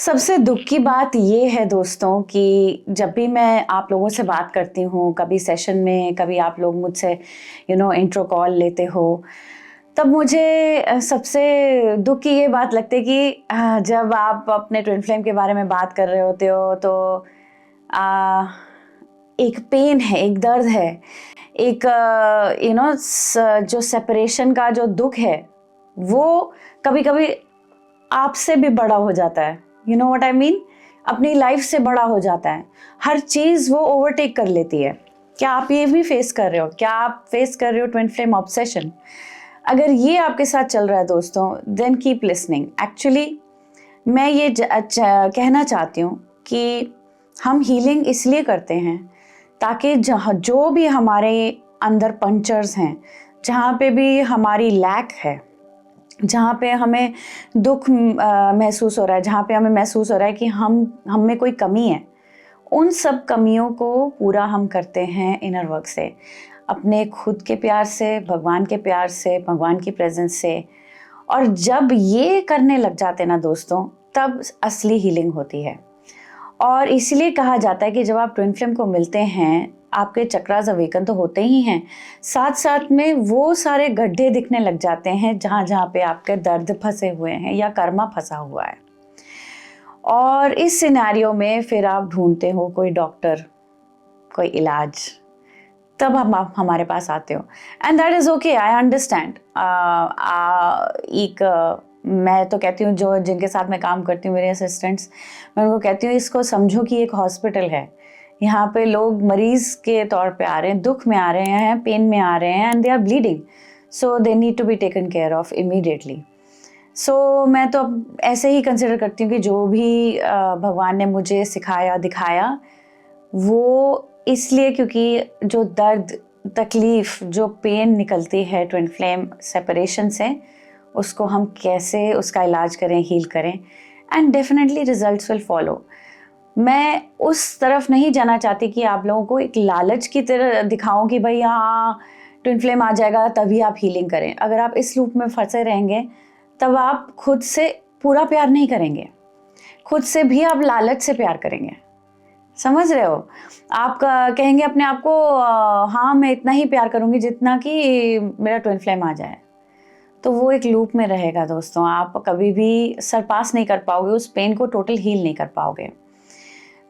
सबसे दुख की बात ये है दोस्तों कि जब भी मैं आप लोगों से बात करती हूँ, कभी सेशन में, कभी आप लोग मुझसे इंट्रो कॉल लेते हो, तब मुझे सबसे दुख की ये बात लगती है कि जब आप अपने ट्विन फ्लेम के बारे में बात कर रहे होते हो तो अ, एक पेन है, एक दर्द है, एक जो सेपरेशन का जो दुख है, वो कभी-कभी आपसे भी बड़ा हो जाता है। You know what I mean? अपनी लाइफ से बड़ा हो जाता है। हर चीज़ वो ओवरटेक कर लेती है। क्या आप ये भी फेस कर रहे हो? क्या आप फेस कर रहे हो ट्विन फ्लेम ऑब्सेशन? अगर ये आपके साथ चल रहा है दोस्तों, देन कीप लिसनिंग। एक्चुअली मैं ये कहना चाहती हूँ कि हम हीलिंग इसलिए करते हैं ताकि जहाँ जो भी हमारे अंदर पंचर्स हैं, जहाँ पे भी हमारी लैक है, जहाँ पे हमें दुख महसूस हो रहा है, जहाँ पे हमें महसूस हो रहा है कि हम में कोई कमी है, उन सब कमियों को पूरा हम करते हैं इनर वर्क से, अपने खुद के प्यार से, भगवान के प्यार से, भगवान की प्रेजेंस से। और जब ये करने लग जाते हैं ना दोस्तों, तब असली हीलिंग होती है। और इसलिए कहा जाता है कि जब आप ट्विन फ्लेम को मिलते हैं, आपके चक्रास अवेकन तो होते ही हैं, साथ साथ में वो सारे गड्ढे दिखने लग जाते हैं जहाँ जहाँ पे आपके दर्द फंसे हुए हैं या कर्मा फंसा हुआ है। और इस सिनेरियो में फिर आप ढूंढते हो कोई डॉक्टर, कोई इलाज, तब हम आप हमारे पास आते हो। And that is okay, I understand. मैं तो कहती हूँ, जो जिनके साथ मैं काम करती हूँ, मेरे असिस्टेंट्स, मैं उनको कहती हूँ इसको समझो कि एक हॉस्पिटल है। यहाँ पे लोग मरीज के तौर पे आ रहे हैं, दुख में आ रहे हैं, पेन में आ रहे हैं, and they are bleeding, so they need to be taken care of immediately. So मैं तो अब ऐसे ही कंसिडर करती हूँ कि जो भी भगवान ने मुझे सिखाया दिखाया, वो इसलिए क्योंकि जो दर्द, तकलीफ, जो पेन निकलती है ट्विन फ्लेम सेपरेशन से, उसको हम कैसे उसका इलाज करें, हील करें, and definitely results will follow. मैं उस तरफ नहीं जाना चाहती कि आप लोगों को एक लालच की तरह दिखाऊं कि भाई हाँ ट्विन फ्लेम आ जाएगा तभी आप हीलिंग करें। अगर आप इस लूप में फंसे रहेंगे, तब आप खुद से पूरा प्यार नहीं करेंगे, खुद से भी आप लालच से प्यार करेंगे। समझ रहे हो? आप कहेंगे अपने आप को हाँ मैं इतना ही प्यार करूंगी जितना कि मेरा ट्विन फ्लेम आ जाए। तो वो एक लूप में रहेगा दोस्तों, आप कभी भी सरपास नहीं कर पाओगे, उस पेन को टोटल हील नहीं कर पाओगे।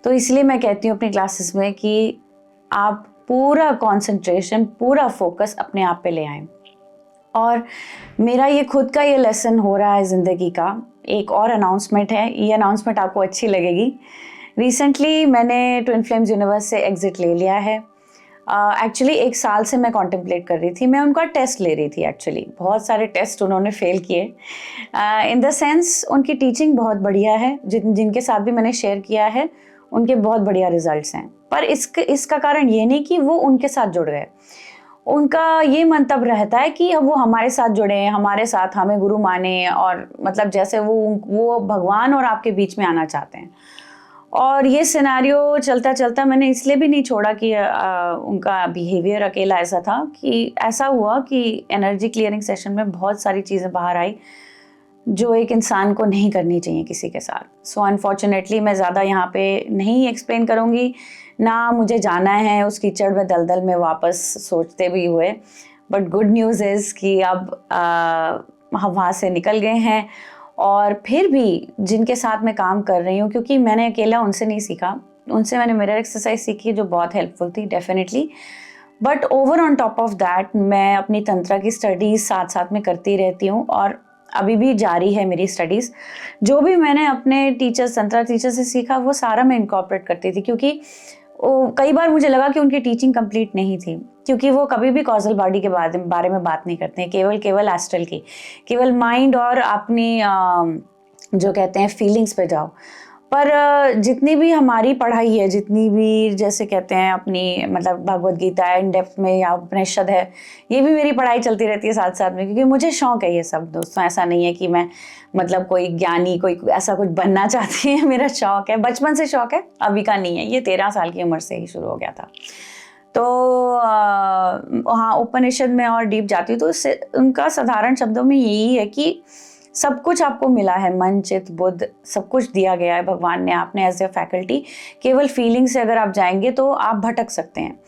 तो इसलिए मैं कहती हूँ अपनी क्लासेस में कि आप पूरा कंसंट्रेशन, पूरा फोकस अपने आप पे ले आएं। और मेरा ये खुद का ये लेसन हो रहा है ज़िंदगी का। एक और अनाउंसमेंट है, ये अनाउंसमेंट आपको अच्छी लगेगी। रिसेंटली मैंने ट्विन फ्लेम्स यूनिवर्स से एग्जिट ले लिया है। एक्चुअली 1 साल से मैं कॉन्टेम्पलेट कर रही थी, मैं उनका टेस्ट ले रही थी। एक्चुअली बहुत सारे टेस्ट उन्होंने फेल किए। इन द सेंस उनकी टीचिंग बहुत बढ़िया है, जिनके साथ भी मैंने शेयर किया है उनके बहुत बढ़िया रिजल्ट्स हैं। पर इसका कारण ये नहीं कि वो उनके साथ जुड़ गए। उनका ये मंतव्य रहता है कि वो हमारे साथ जुड़े, हमारे साथ हमें गुरु माने, और मतलब जैसे वो भगवान और आपके बीच में आना चाहते हैं। और ये सिनेरियो चलता चलता मैंने इसलिए भी नहीं छोड़ा कि उनका बिहेवियर अकेला ऐसा था, कि ऐसा हुआ कि एनर्जी क्लियरिंग सेशन में बहुत सारी चीज़ें बाहर आई जो एक इंसान को नहीं करनी चाहिए किसी के साथ। सो अनफॉर्चुनेटली मैं ज़्यादा यहाँ पे नहीं एक्सप्लेन करूँगी, ना मुझे जाना है उस कीचड़ में, दलदल में वापस सोचते भी हुए। बट गुड न्यूज़ इज़ कि अब हम वहाँ से निकल गए हैं। और फिर भी जिनके साथ मैं काम कर रही हूँ, क्योंकि मैंने अकेला उनसे नहीं सीखा, उनसे मैंने मिरर एक्सरसाइज सीखी जो बहुत हेल्पफुल थी definitely. But over on top of that मैं अपनी तंत्रा की स्टडीज़ साथ साथ में करती रहती हूँ, और अभी भी जारी है मेरी स्टडीज़। जो भी मैंने अपने टीचर्स, तंत्रा टीचर से सीखा, वो सारा मैं इनकॉर्पोरेट करती थी, क्योंकि कई बार मुझे लगा कि उनकी टीचिंग कंप्लीट नहीं थी, क्योंकि वो कभी भी कॉजल बॉडी के बारे में बात नहीं करते हैं, केवल एस्ट्रल की, केवल माइंड और अपनी जो कहते हैं फीलिंग्स पे जाओ। पर जितनी भी हमारी पढ़ाई है, जितनी भी जैसे कहते हैं अपनी मतलब भगवद गीता है इन डेप्थ में, या उपनिषद है, ये भी मेरी पढ़ाई चलती रहती है साथ साथ में, क्योंकि मुझे शौक है ये सब दोस्तों। ऐसा नहीं है कि मैं मतलब कोई ज्ञानी, कोई ऐसा कुछ बनना चाहती है, मेरा शौक है, बचपन से शौक है, अभी का नहीं है, ये 13 साल की उम्र से ही शुरू हो गया था। तो हाँ, उपनिषद में और डीप जाती हूँ तो उनका साधारण शब्दों में यही है कि सब कुछ आपको मिला है, मन चित बुद्ध सब कुछ दिया गया है भगवान ने, आपने एज ए फैकल्टी। केवल फीलिंग से अगर आप जाएंगे तो आप भटक सकते हैं।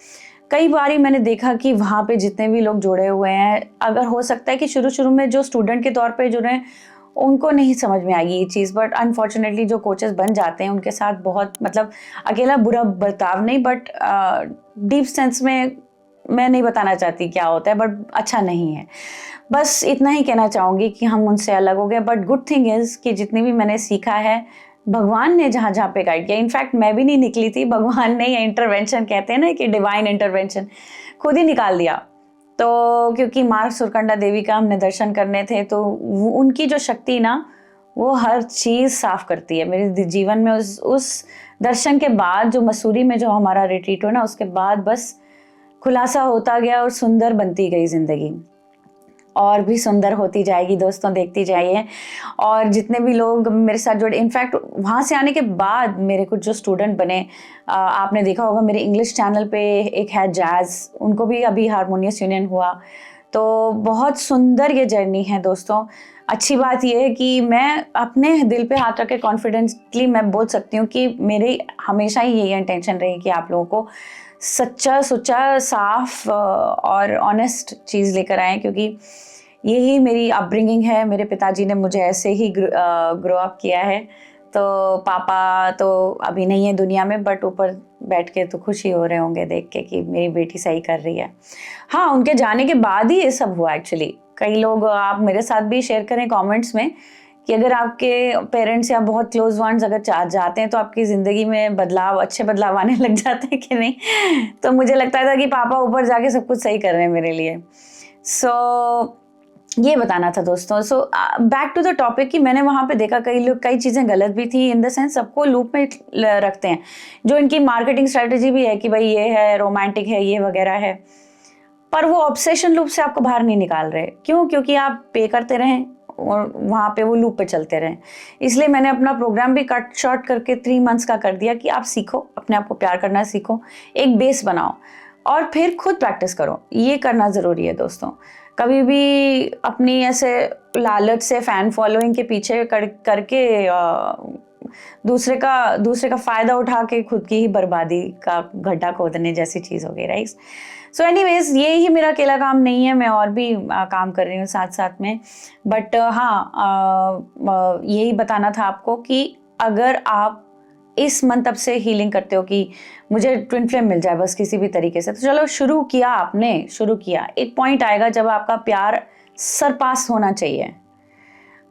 कई बारी मैंने देखा कि वहाँ पे जितने भी लोग जुड़े हुए हैं, अगर हो सकता है कि शुरू में जो स्टूडेंट के तौर पे जुड़े हैं उनको नहीं समझ में आएगी ये चीज़, बट अनफॉर्चुनेटली जो कोचेस बन जाते हैं उनके साथ बहुत मतलब अकेला बुरा बर्ताव नहीं, बट डीप सेंस में मैं नहीं बताना चाहती क्या होता है, बट अच्छा नहीं है। बस इतना ही कहना चाहूँगी कि हम उनसे अलग हो गए, बट गुड थिंग इज़ कि जितनी भी मैंने सीखा है भगवान ने जहाँ जहाँ पे गाइड किया। इनफैक्ट मैं भी नहीं निकली थी, भगवान ने, ये इंटरवेंशन कहते हैं ना कि डिवाइन इंटरवेंशन, खुद ही निकाल दिया। तो क्योंकि माँ सुरकंडा देवी का हमने दर्शन करने थे, तो उनकी जो शक्ति ना वो हर चीज़ साफ करती है। मेरे जीवन में उस दर्शन के बाद जो मसूरी में जो हमारा रिट्रीट हुआ ना, उसके बाद बस खुलासा होता गया और सुंदर बनती गई ज़िंदगी, और भी सुंदर होती जाएगी दोस्तों, देखती जाइए। और जितने भी लोग मेरे साथ जुड़े, इनफैक्ट वहाँ से आने के बाद मेरे कुछ जो स्टूडेंट बने, आपने देखा होगा मेरे इंग्लिश चैनल पे एक है जैज़, उनको भी अभी हारमोनियस यूनियन हुआ। तो बहुत सुंदर ये जर्नी है दोस्तों। अच्छी बात यह है कि मैं अपने दिल पे हाथ रख के कॉन्फिडेंटली मैं बोल सकती हूँ कि मेरी हमेशा ही यही इंटेंशन रही कि आप लोगों को सच्चा सुच्चा साफ और ऑनेस्ट चीज़ लेकर आएँ, क्योंकि यही मेरी अपब्रिंगिंग है। मेरे पिताजी ने मुझे ऐसे ही ग्रो अप किया है। तो पापा तो अभी नहीं है दुनिया में, बट ऊपर बैठ के तो खुशी हो रहे होंगे देख के कि मेरी बेटी सही कर रही है। हाँ, उनके जाने के बाद ही ये सब हुआ एक्चुअली। कई लोग, आप मेरे साथ भी शेयर करें कमेंट्स में कि अगर आपके पेरेंट्स या बहुत क्लोज वंस अगर जाते हैं तो आपकी ज़िंदगी में बदलाव, अच्छे बदलाव आने लग जाते हैं कि नहीं। तो मुझे लगता था कि पापा ऊपर जाके सब कुछ सही कर रहे हैं मेरे लिए। सो ये बताना था दोस्तों। So back to the topic कि मैंने वहाँ पे देखा कई चीज़ें गलत भी थी, इन द सेंस सबको लूप में रखते हैं। जो इनकी मार्केटिंग स्ट्रेटजी भी है कि भाई ये है, रोमांटिक है, ये वगैरह है, पर वो ऑब्सेशन लूप से आपको बाहर नहीं निकाल रहे। क्यों? क्योंकि आप पे करते रहें और वहाँ पे वो लूप पे चलते रहें। इसलिए मैंने अपना प्रोग्राम भी कट शॉर्ट करके 3 मंथ्स का कर दिया कि आप सीखो, अपने आप को प्यार करना सीखो, एक बेस बनाओ और फिर खुद प्रैक्टिस करो। ये करना ज़रूरी है दोस्तों। कभी भी अपनी ऐसे लालच से, फैन फॉलोइंग के पीछे करके दूसरे का फ़ायदा उठा के खुद की ही बर्बादी का गड्ढा खोदने जैसी चीज़ हो गई, राइट। सो एनीवेज, ये ही मेरा अकेला काम नहीं है, मैं और भी काम कर रही हूँ साथ साथ में। बट हाँ, यही बताना था आपको कि अगर आप इस मन तब से हीलिंग करते हो कि मुझे ट्विन फ्लेम मिल जाए बस किसी भी तरीके से, तो चलो शुरू किया, आपने शुरू किया। एक पॉइंट आएगा जब आपका प्यार सरपास होना चाहिए।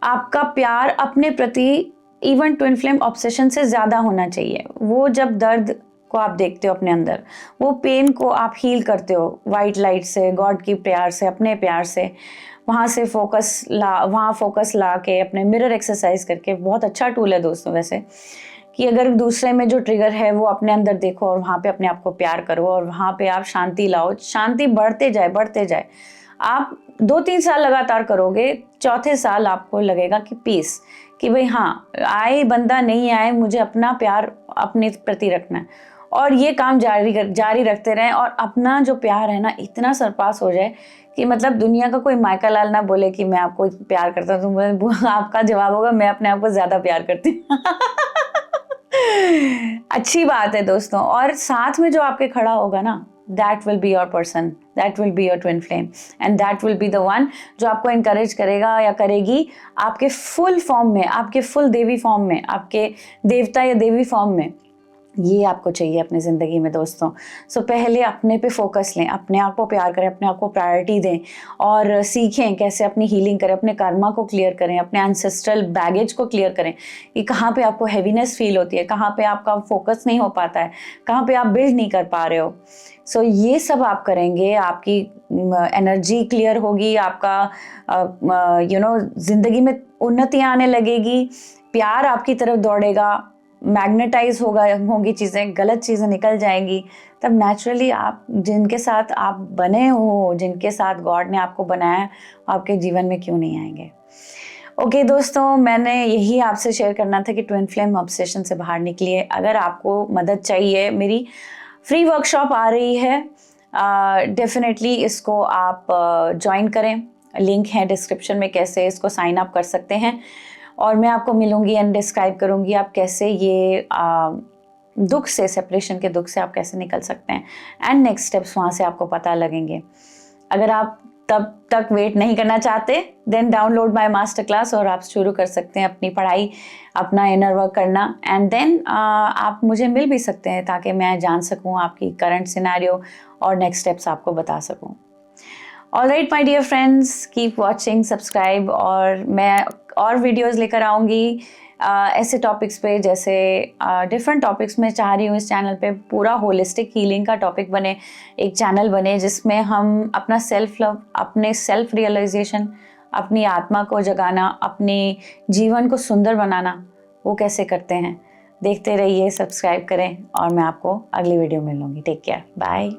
आपका प्यार अपने प्रति इवन ट्विन फ्लेम ऑब्सेशन से ज़्यादा होना चाहिए। वो जब दर्द को आप देखते हो अपने अंदर, वो पेन को आप हील करते हो वाइट लाइट से, गॉड की प्यार से, अपने प्यार से, वहाँ से वहाँ फोकस ला के अपने मिरर एक्सरसाइज करके। बहुत अच्छा टूल है दोस्तों वैसे, कि अगर दूसरे में जो ट्रिगर है वो अपने अंदर देखो और वहाँ पे अपने आप को प्यार करो और वहाँ पे आप शांति लाओ। शांति बढ़ते जाए। आप 2-3 साल लगातार करोगे, चौथे साल आपको लगेगा कि पीस, कि भाई हाँ, आए बंदा नहीं आए, मुझे अपना प्यार अपने प्रति रखना है और ये काम जारी रखते रहें। और अपना जो प्यार है ना इतना सरपास हो जाए कि मतलब दुनिया का कोई माइका लाल ना बोले कि मैं आपको प्यार करता हूँ, तो आपका जवाब होगा मैं अपने आप को ज़्यादा प्यार करती हूँ। अच्छी बात है दोस्तों। और साथ में जो आपके खड़ा होगा ना, that will be your person, that will be your twin flame and that will be the one जो आपको encourage करेगा या करेगी आपके फुल फॉर्म में, आपके फुल देवी फॉर्म में, आपके देवता या देवी फॉर्म में। ये आपको चाहिए अपनी ज़िंदगी में दोस्तों। सो पहले अपने पे फोकस लें, अपने आप को प्यार करें, अपने आप को प्रायोरिटी दें और सीखें कैसे अपनी हीलिंग करें, अपने कर्मा को क्लियर करें, अपने एंसेस्ट्रल बैगेज को क्लियर करें कि कहाँ पे आपको हैवीनेस फील होती है, कहाँ पे आपका फोकस नहीं हो पाता है, कहाँ पे आप बिल्ड नहीं कर पा रहे हो। सो ये सब आप करेंगे, आपकी एनर्जी क्लियर होगी, आपका ज़िंदगी में उन्नतियाँ आने लगेगी, प्यार आपकी तरफ दौड़ेगा, मैग्नेटाइज होंगी चीज़ें, गलत चीज़ें निकल जाएंगी। तब नेचुरली आप जिनके साथ आप बने हो, जिनके साथ गॉड ने आपको बनाया है, आपके जीवन में क्यों नहीं आएंगे। ओके दोस्तों, मैंने यही आपसे शेयर करना था कि ट्विन फ्लेम ऑब्सेशन से बाहर निकलिए। अगर आपको मदद चाहिए, मेरी फ्री वर्कशॉप आ रही है, डेफिनेटली इसको आप ज्वाइन करें। लिंक है डिस्क्रिप्शन में कैसे इसको साइन अप कर सकते हैं, और मैं आपको मिलूँगी एंड डिस्क्राइब करूँगी आप कैसे ये दुख से, सेपरेशन के दुख से आप कैसे निकल सकते हैं, एंड नेक्स्ट स्टेप्स वहाँ से आपको पता लगेंगे। अगर आप तब तक वेट नहीं करना चाहते then download my master class और आप शुरू कर सकते हैं अपनी पढ़ाई, अपना इनर वर्क करना, एंड देन आप मुझे मिल भी सकते हैं ताकि मैं जान सकूं आपकी करंट सिनेरियो और नेक्स्ट स्टेप्स आपको बता सकूं। Alright my dear friends, keep watching, subscribe, और मैं और वीडियोस लेकर आऊँगी ऐसे टॉपिक्स पे, जैसे डिफरेंट टॉपिक्स में चाह रही हूँ इस चैनल पे पूरा होलिस्टिक हीलिंग का टॉपिक बने, एक चैनल बने जिसमें हम अपना सेल्फ लव, अपने सेल्फ रियलाइजेशन, अपनी आत्मा को जगाना, अपने जीवन को सुंदर बनाना, वो कैसे करते हैं। देखते रहिए, सब्सक्राइब करें, और मैं आपको अगली वीडियो में मिलूँगी। Take care, bye.